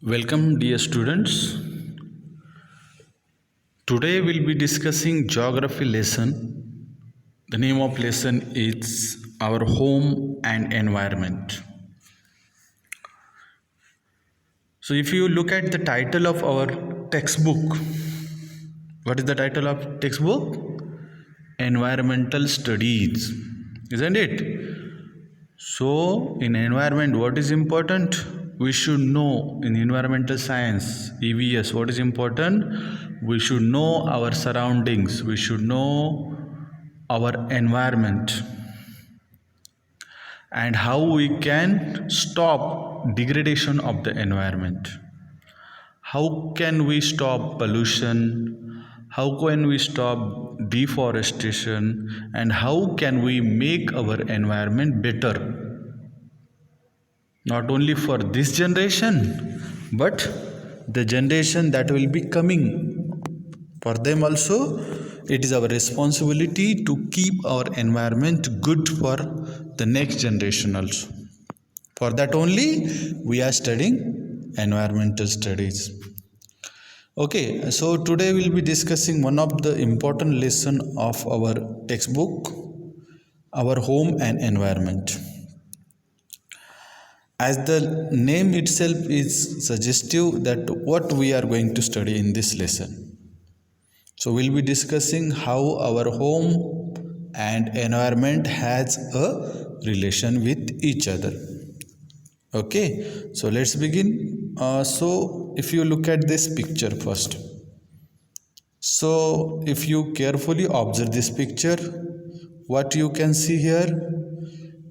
Welcome, dear students. Today we'll be discussing geography lesson. The name of lesson is Our Home and Environment. So if you look at the title of our textbook, what is the title of textbook? Environmental Studies, isn't it? So in environment, what is important? We should know in environmental science, EVS, what is important? We should know our surroundings. We should know our environment and how we can stop degradation of the environment. How can we stop pollution? How can we stop deforestation? And how can we make our environment better? Not only for this generation, but the generation that will be coming. For them also, it is our responsibility to keep our environment good for the next generation also. For that only, we are studying environmental studies. Okay, so today we'll be discussing one of the important lesson of our textbook, Our Home and Environment. As the name itself is suggestive that what we are going to study in this lesson. So we'll be discussing how our home and environment has a relation with each other. Okay, so let's begin. So if you look at this picture first. So if you carefully observe this picture, what you can see here?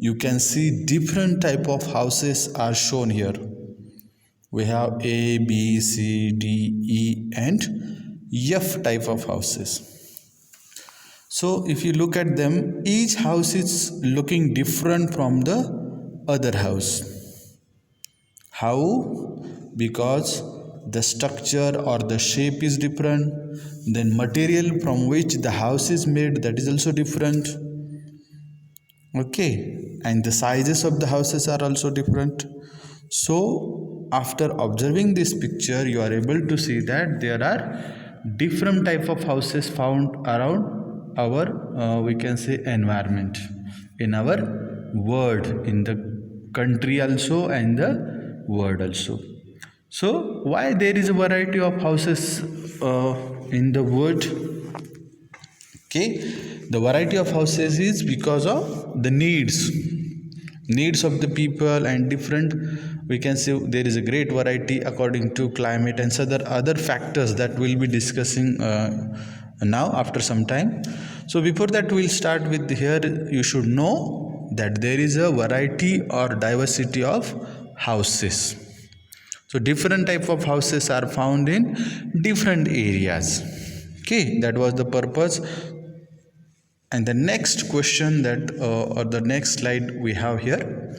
You can see different type of houses are shown here. We have A, B, C, D, E and F type of houses. So if you look at them, each house is looking different from the other house. How? Because the structure or the shape is different. Then material from which the house is made, that is also different. Okay, and the sizes of the houses are also different. So after observing this picture, you are able to see that there are different type of houses found around our we can say environment, in our world, in the country also and the world also. So why there is a variety of houses in the world? Okay, the variety of houses is because of the needs of the people, and different, we can say there is a great variety according to climate and other factors that we'll be discussing now after some time. So before that, we'll start with here. You should know that there is a variety or diversity of houses. So different type of houses are found in different areas. Okay, that was the purpose. And the next question that or the next slide we have here,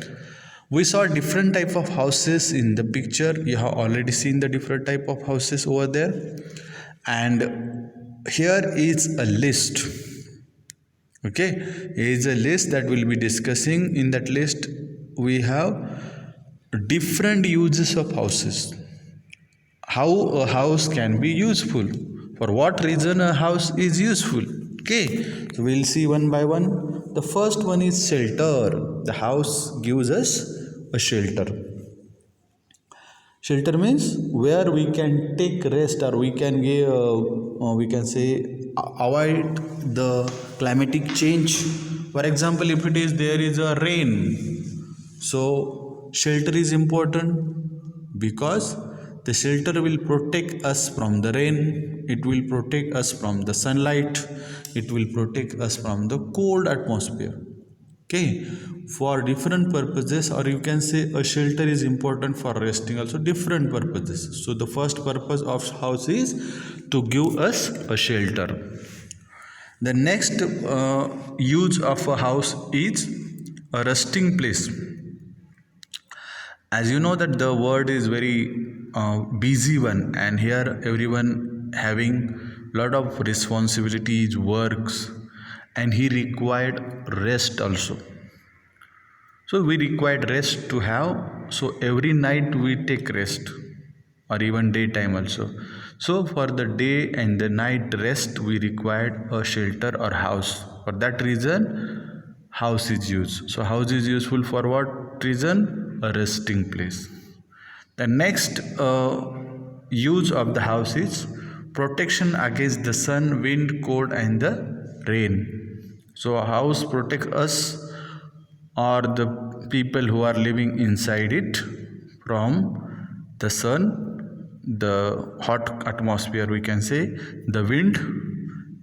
we saw different type of houses in the picture. You have already seen the different type of houses over there, and here is a list. Okay, here is a list that we'll be discussing. In that list we have different uses of houses. How a house can be useful, for what reason a house is useful. Okay, so we'll see one by one. The first one is shelter. The house gives us a shelter. Shelter means where we can take rest, or we can give, we can say, avoid the climatic change. For example, if it is there is a rain, so shelter is important because the shelter will protect us from the rain, it will protect us from the sunlight, it will protect us from the cold atmosphere. Okay, for different purposes, or you can say a shelter is important for resting also, different purposes. So the first purpose of house is to give us a shelter. The next use of a house is a resting place. As you know that the world is very busy one, and here everyone having lot of responsibilities, works, and he required rest also. So we required rest to have, so every night we take rest. or even daytime also. So for the day and the night rest we required a shelter or house. For that reason house is used. So house is useful for what reason? A resting place. The next use of the house is protection against the sun, wind, cold, and the rain. So a house protects us or the people who are living inside it from the sun, the hot atmosphere, we can say, the wind,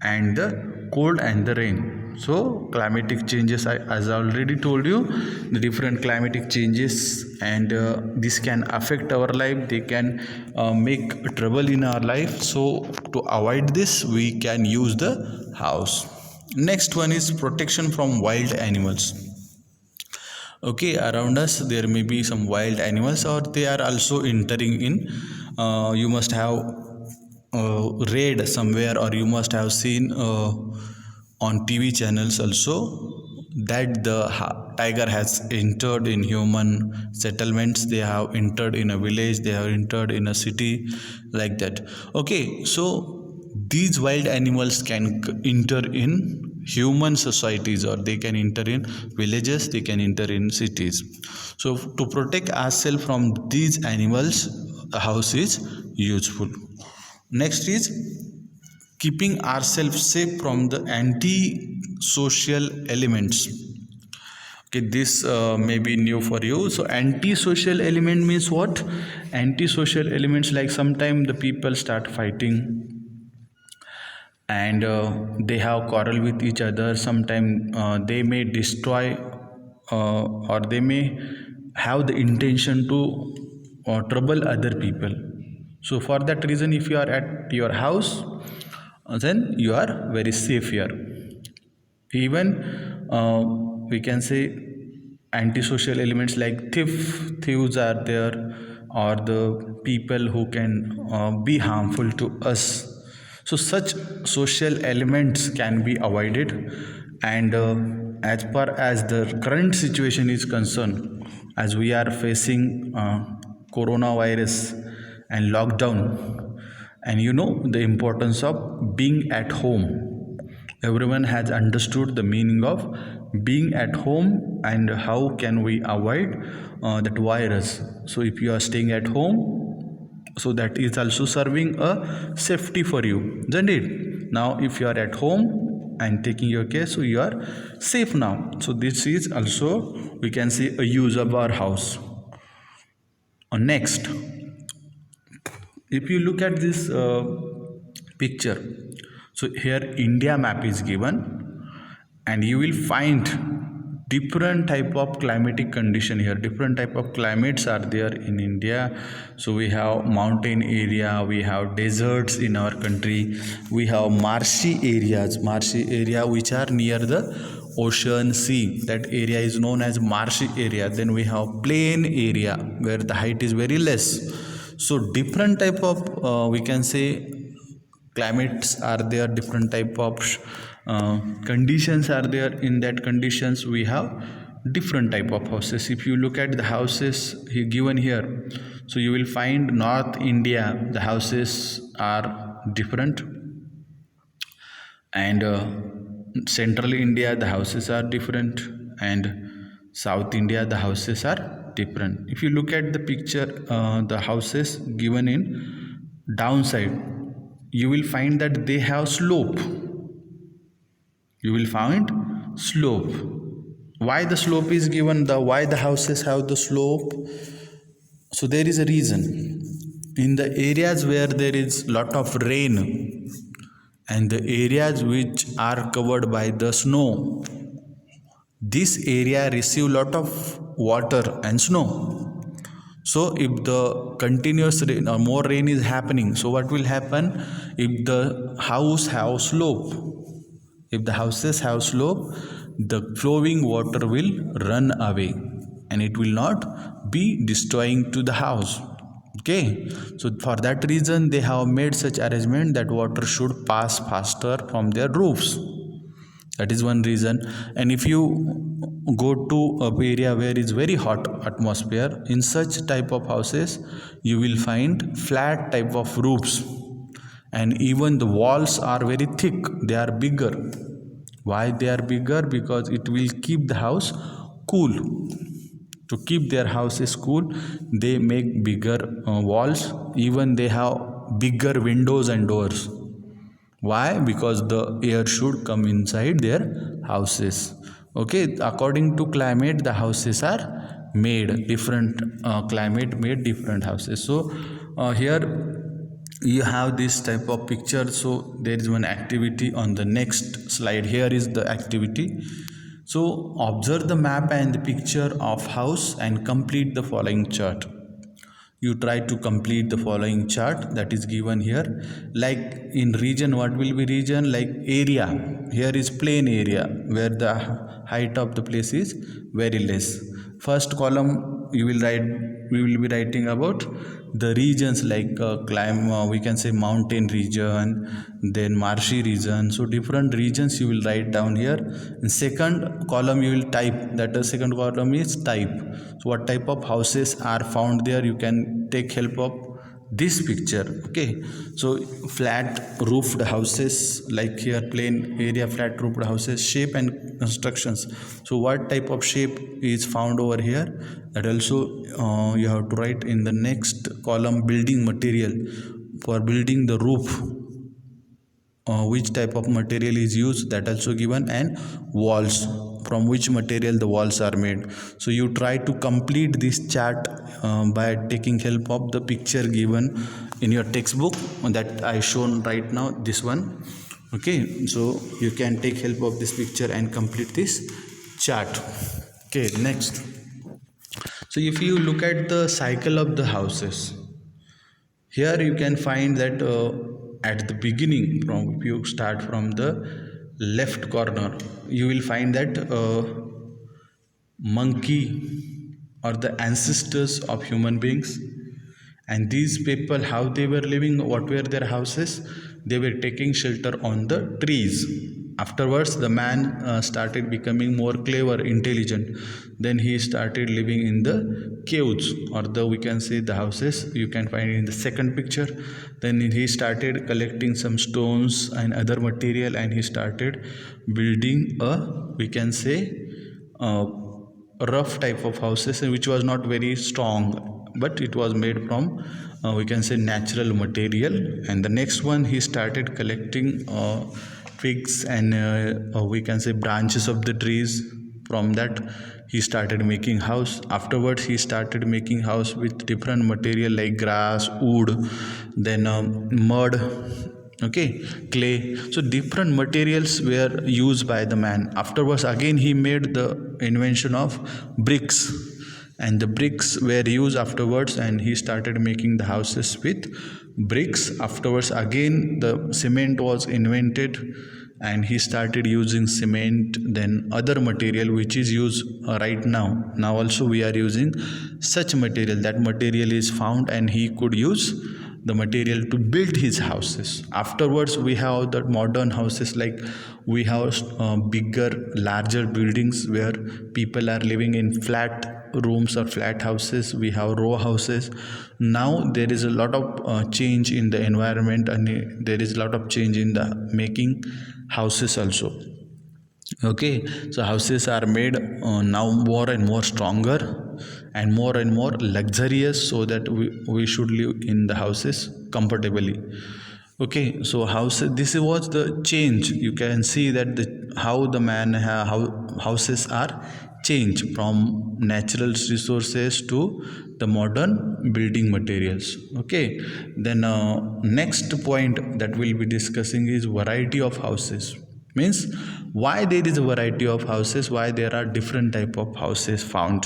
and the cold and the rain. So climatic changes, as I already told you, the different climatic changes, and this can affect our life. They can make trouble in our life. So to avoid this we can use the house. Next one is protection from wild animals. Okay, around us there may be some wild animals, or they are also entering in. You must have read somewhere, or you must have seen on TV channels also, that the tiger has entered in human settlements. They have entered in a village, they have entered in a city, like that. Okay, so these wild animals can enter in human societies, or they can enter in villages, they can enter in cities. So to protect ourselves from these animals, a house is useful. Next is keeping ourselves safe from the anti-social elements. Okay, this may be new for you. So anti-social element means what? Anti-social elements, like sometimes the people start fighting, and they have quarrel with each other. Sometimes they may destroy, or they may have the intention to trouble other people. So for that reason, if you are at your house, then you are very safe here. Even we can say antisocial elements like thieves are there, or the people who can be harmful to us. So such social elements can be avoided, and as far as the current situation is concerned, as we are facing coronavirus and lockdown, and you know the importance of being at home. Everyone has understood the meaning of being at home and how can we avoid that virus. So if you are staying at home, so that is also serving a safety for you, isn't it? Now if you are at home and taking your care, so you are safe now. So this is also, we can say, a use of our house. Next, if you look at this picture, so here India map is given, and you will find different type of climatic condition here. Different type of climates are there in India. So we have mountain area, we have deserts in our country, we have marshy area which are near the ocean, sea. That area is known as marshy area. Then we have plain area where the height is very less. So different type of we can say climates are there, different type of conditions are there. In that conditions we have different type of houses. If you look at the houses given here, so you will find North India, the houses are different, and Central India, the houses are different, and South India, the houses are different. If you look at the picture, the houses given in downside, you will find that they have slope. You will find slope. Why the slope is given? Why the houses have the slope? So there is a reason. In the areas where there is lot of rain, and the areas which are covered by the snow, this area receive lot of water and snow. So if the continuous rain or more rain is happening, so what will happen? If the house have slope, if the houses have slope, the flowing water will run away, and it will not be destroying to the house. Okay, so for that reason they have made such arrangement that water should pass faster from their roofs. That is one reason. And if you go to a area where is very hot atmosphere, in such type of houses you will find flat type of roofs, and even the walls are very thick, they are bigger. Why they are bigger? Because it will keep the house cool. To keep their houses cool, they make bigger walls, even they have bigger windows and doors. Why? Because the air should come inside their houses. Okay, according to climate the houses are made different, climate made different houses. So here you have this type of picture. So there is one activity on the next slide. Here is the activity. So observe the map and the picture of house and complete the following chart. You try to complete the following chart that is given here. Like in region, what will be region? Like area, here is plain area where the height of the place is very less. First column you will write, we will be writing about the regions like we can say mountain region, then marshy region. So different regions you will write down here. In second column you will type, that the second column is type. So what type of houses are found there, you can take help of this picture. Okay, so flat roofed houses, like here plain area, flat roofed houses, shape and constructions. So what type of shape is found over here, that also you have to write in the next column. Building material, for building the roof, which type of material is used, that also given, and walls, from which material the walls are made. So you try to complete this chart by taking help of the picture given in your textbook that I shown right now, this one. Okay, so you can take help of this picture and complete this chart. Okay, next. So if you look at the cycle of the houses, here you can find that at the beginning, from if you start from the left corner, you will find that monkey or the ancestors of human beings. And these people, how they were living, what were their houses? They were taking shelter on the trees. Afterwards the man started becoming more clever, intelligent. Then he started living in the caves, or the, we can say, the houses you can find in the second picture. Then he started collecting some stones and other material, and he started building a, we can say, rough type of houses, which was not very strong, but it was made from we can say natural material. And the next one, he started collecting twigs and we can say branches of the trees. From that he started making house. Afterwards he started making house with different material like grass, wood, then mud, okay, clay. So different materials were used by the man. Afterwards again he made the invention of bricks, and the bricks were used afterwards, and he started making the houses with bricks. Afterwards again the cement was invented, and he started using cement, then other material which is used right now also we are using such material. That material is found, and he could use the material to build his houses. Afterwards we have the modern houses, like we have bigger, larger buildings where people are living in flat rooms or flat houses. We have row houses. Now there is a lot of change in the environment, and there is a lot of change in the making houses also. Okay, so houses are made now more and more stronger and more luxurious, so that we should live in the houses comfortably. Okay, so houses, this was the change. You can see that how the man how houses are changed from natural resources to the modern building materials. Okay, then next point that we'll be discussing is variety of houses. Means why there is a variety of houses, why there are different type of houses found.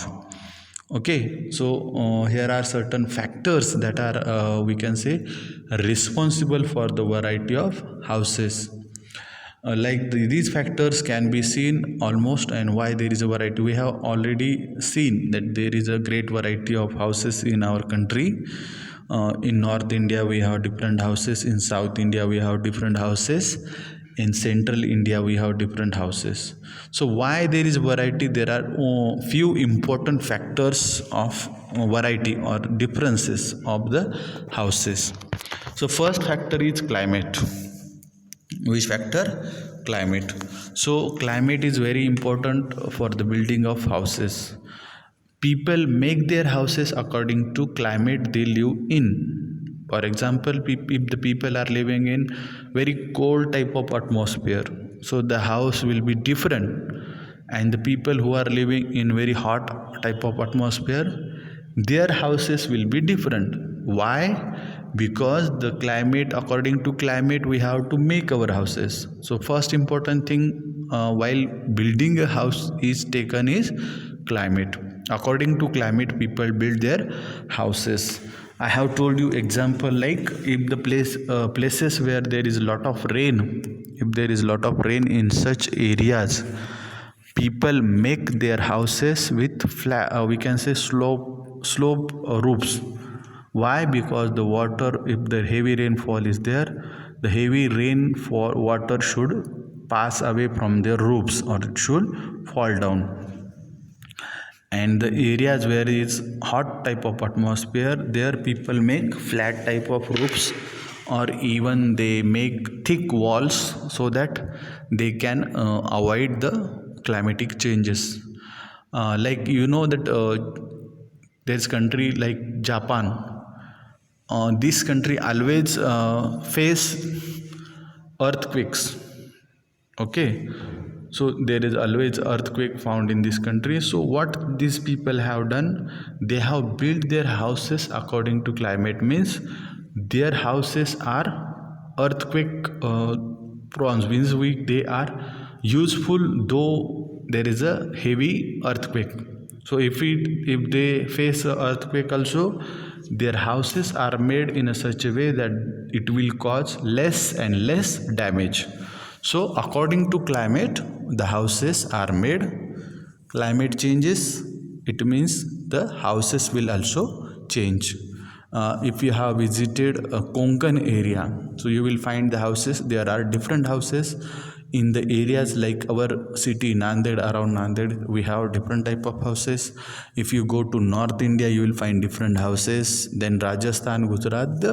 Okay, so here are certain factors that are we can say responsible for the variety of houses. These factors can be seen almost, and why there is a variety. We have already seen that there is a great variety of houses in our country. In North India we have different houses, in South India we have different houses, In central India we have different houses. So why there is variety? There are few important factors of variety or differences of the houses. So first factor is climate. Which factor? Climate. So climate is very important for the building of houses. People make their houses according to climate they live in. For example, if the people are living in very cold type of atmosphere, so the house will be different. And the people who are living in very hot type of atmosphere, their houses will be different. Why? Because the climate, according to climate we have to make our houses. So first important thing while building a house is taken is climate. According to climate people build their houses. I have told you example, like if the places where there is a lot of rain, if there is a lot of rain in such areas, people make their houses with flat, we can say slope roofs. Why? Because the water, if the heavy rainfall is there, the heavy rainfall water should pass away from their roofs or it should fall down. And the areas where is hot type of atmosphere, there people make flat type of roofs, or even they make thick walls so that they can avoid the climatic changes. Like you know that there's country like Japan. This country always face earthquakes. Okay, so there is always earthquake found in this country. So what these people have done, they have built their houses according to climate. Means their houses are earthquake prone, means they are useful though there is a heavy earthquake. So if they face a earthquake also, their houses are made in a such a way that it will cause less and less damage. So according to climate the houses are made. Climate changes, it means the houses will also change. If you have visited a Konkan area, so you will find the houses, there are different houses in the areas like our city Nanded. Around Nanded we have different type of houses. If you go to North India you will find different houses. Then Rajasthan, Gujarat,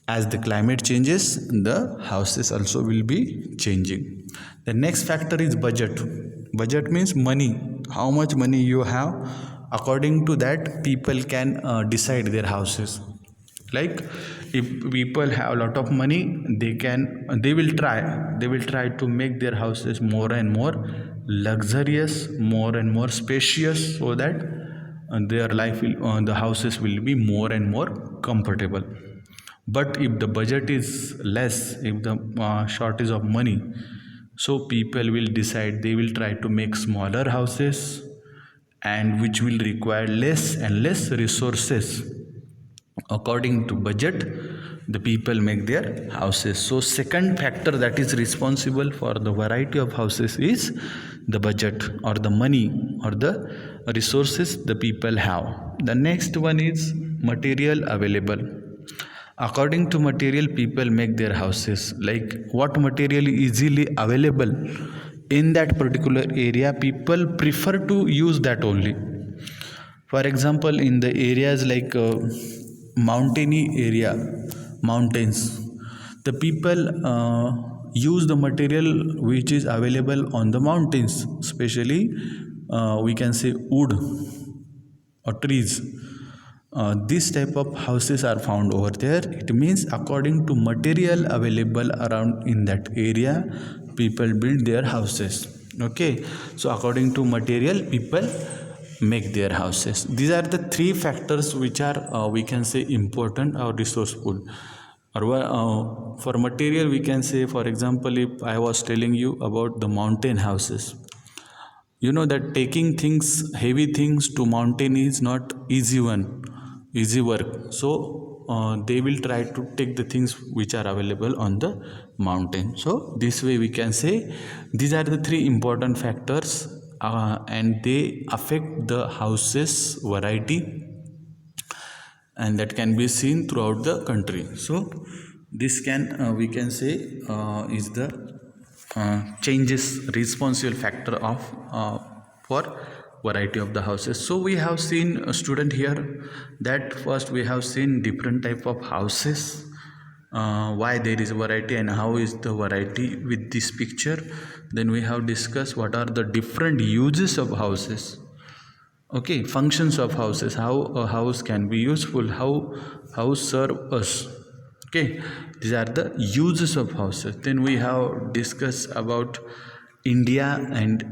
as the climate changes the houses also will be changing. The next factor is budget. Budget means money, how much money you have. According to that people can decide their houses. Like if people have a lot of money, they will try to make their houses more and more luxurious, more and more spacious, so that their life will, the houses will be more and more comfortable. But if the budget is less, if the shortage of money, so people will decide they will try to make smaller houses, and which will require less and less resources. According to budget the people make their houses. So second factor that is responsible for the variety of houses is the budget, or the money, or the resources the people have. The next one is material available. According to material people make their houses. Like what material is easily available in that particular area, people prefer to use that only. For example, in the areas like mountainy area, mountains, the people use the material which is available on the mountains, especially we can say wood or trees. This type of houses are found over there. It means according to material available around in that area people build their houses. Okay, so according to material people make their houses. These are the three factors which are we can say important or resourceful. Or for material we can say, for example, if I was telling you about the mountain houses, you know that taking things, heavy things to mountain is not easy work. So they will try to take the things which are available on the mountain. So this way we can say these are the three important factors and they affect the houses variety, and that can be seen throughout the country. So This can we can say is the changes responsible factor of for variety of the houses. So we have seen a student here that first we have seen different type of houses, why there is variety and how is the variety with this picture. Then we have discussed what are the different uses of houses, okay, functions of houses, how a house can be useful, how house serve us, okay, these are the uses of houses. Then we have discussed about India and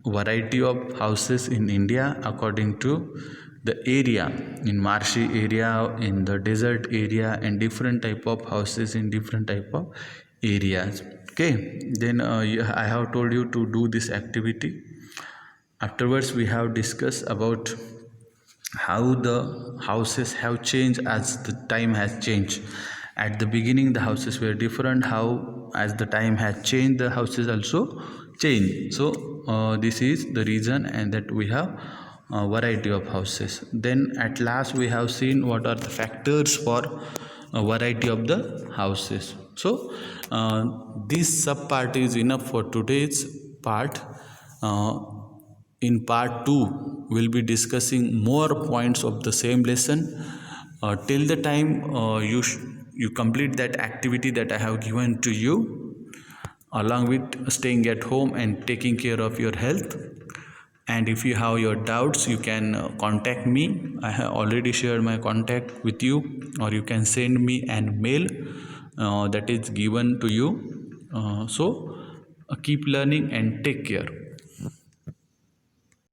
variety of houses in India according to the area, in marshy area, in the desert area, and different type of houses in different type of areas, okay. Then I have told you to do this activity. Afterwards we have discussed about how the houses have changed as the time has changed. At the beginning the houses were different, how as the time has changed the houses also change. So this is the reason, and that we have a variety of houses. Then at last we have seen what are the factors for a variety of the houses. So this sub part is enough for today's part. In part 2 we'll be discussing more points of the same lesson. Till the time you complete that activity that I have given to you, along with staying at home and taking care of your health. And if you have your doubts, you can contact me. I have already shared my contact with you, or you can send me an mail that is given to you. So keep learning and take care.